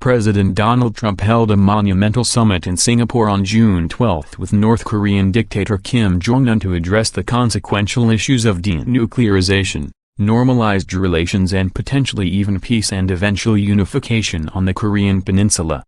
President Donald Trump held a monumental summit in Singapore on June 12 with North Korean dictator Kim Jong Un to address the consequential issues of denuclearization, normalized relations and potentially even peace and eventual unification on the Korean peninsula.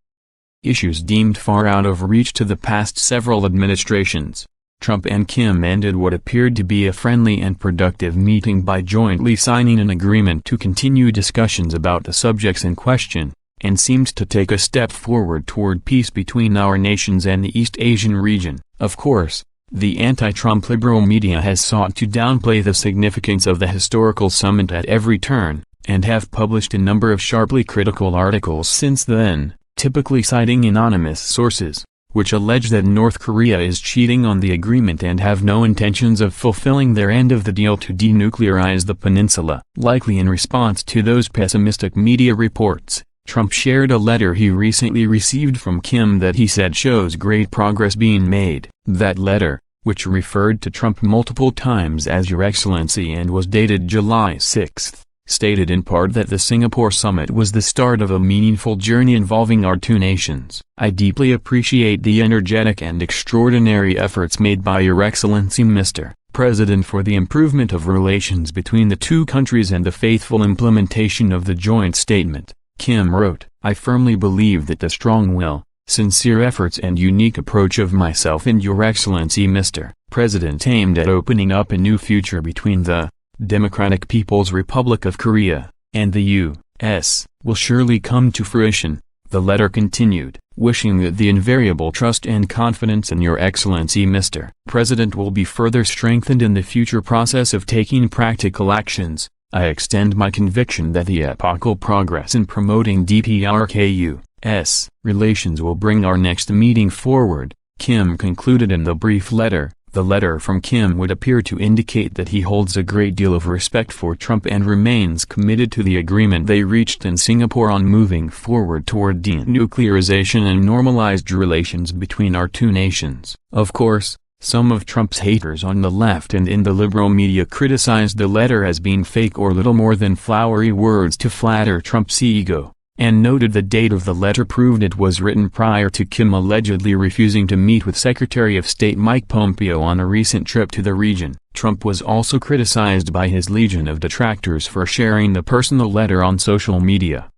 Issues deemed far out of reach to the past several administrations. Trump and Kim ended what appeared to be a friendly and productive meeting by jointly signing an agreement to continue discussions about the subjects in question, and seemed to take a step forward toward peace between our nations and the East Asian region. Of course, the anti-Trump liberal media has sought to downplay the significance of the historical summit at every turn, and have published a number of sharply critical articles since then, typically citing anonymous sources, which allege that North Korea is cheating on the agreement and have no intentions of fulfilling their end of the deal to denuclearize the peninsula. Likely in response to those pessimistic media reports, Trump shared a letter he recently received from Kim that he said shows great progress being made. That letter, which referred to Trump multiple times as Your Excellency and was dated July 6, stated in part that the Singapore summit was the start of a meaningful journey involving our two nations. I deeply appreciate the energetic and extraordinary efforts made by Your Excellency Mr. President for the improvement of relations between the two countries and the faithful implementation of the joint statement, Kim wrote. I firmly believe that the strong will, sincere efforts and unique approach of myself and Your Excellency Mr. President aimed at opening up a new future between the Democratic People's Republic of Korea and the U.S. will surely come to fruition. The letter continued, wishing that the invariable trust and confidence in Your Excellency Mr. President will be further strengthened in the future process of taking practical actions. I extend my conviction that the epochal progress in promoting DPRK-US relations will bring our next meeting forward, Kim concluded in the brief letter. The letter from Kim would appear to indicate that he holds a great deal of respect for Trump and remains committed to the agreement they reached in Singapore on moving forward toward denuclearization and normalized relations between our two nations. Of course, some of Trump's haters on the left and in the liberal media criticized the letter as being fake or little more than flowery words to flatter Trump's ego, and noted the date of the letter proved it was written prior to Kim allegedly refusing to meet with Secretary of State Mike Pompeo on a recent trip to the region. Trump was also criticized by his legion of detractors for sharing the personal letter on social media.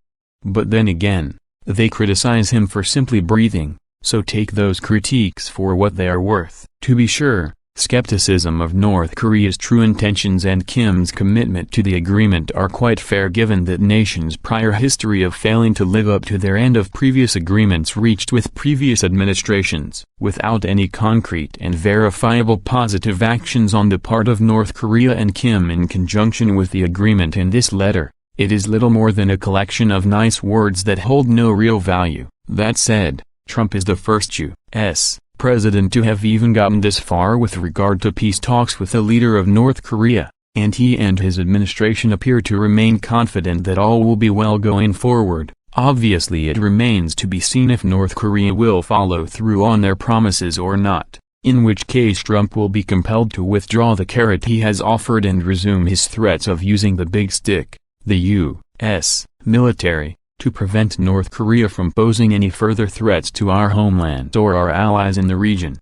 But then again, they criticize him for simply breathing, so take those critiques for what they are worth. To be sure, skepticism of North Korea's true intentions and Kim's commitment to the agreement are quite fair given that nation's prior history of failing to live up to their end of previous agreements reached with previous administrations. Without any concrete and verifiable positive actions on the part of North Korea and Kim in conjunction with the agreement in this letter, it is little more than a collection of nice words that hold no real value. That said, Trump is the first U.S. president to have even gotten this far with regard to peace talks with the leader of North Korea, and he and his administration appear to remain confident that all will be well going forward. Obviously it remains to be seen if North Korea will follow through on their promises or not, in which case Trump will be compelled to withdraw the carrot he has offered and resume his threats of using the big stick, the U.S. military, to prevent North Korea from posing any further threats to our homeland or our allies in the region.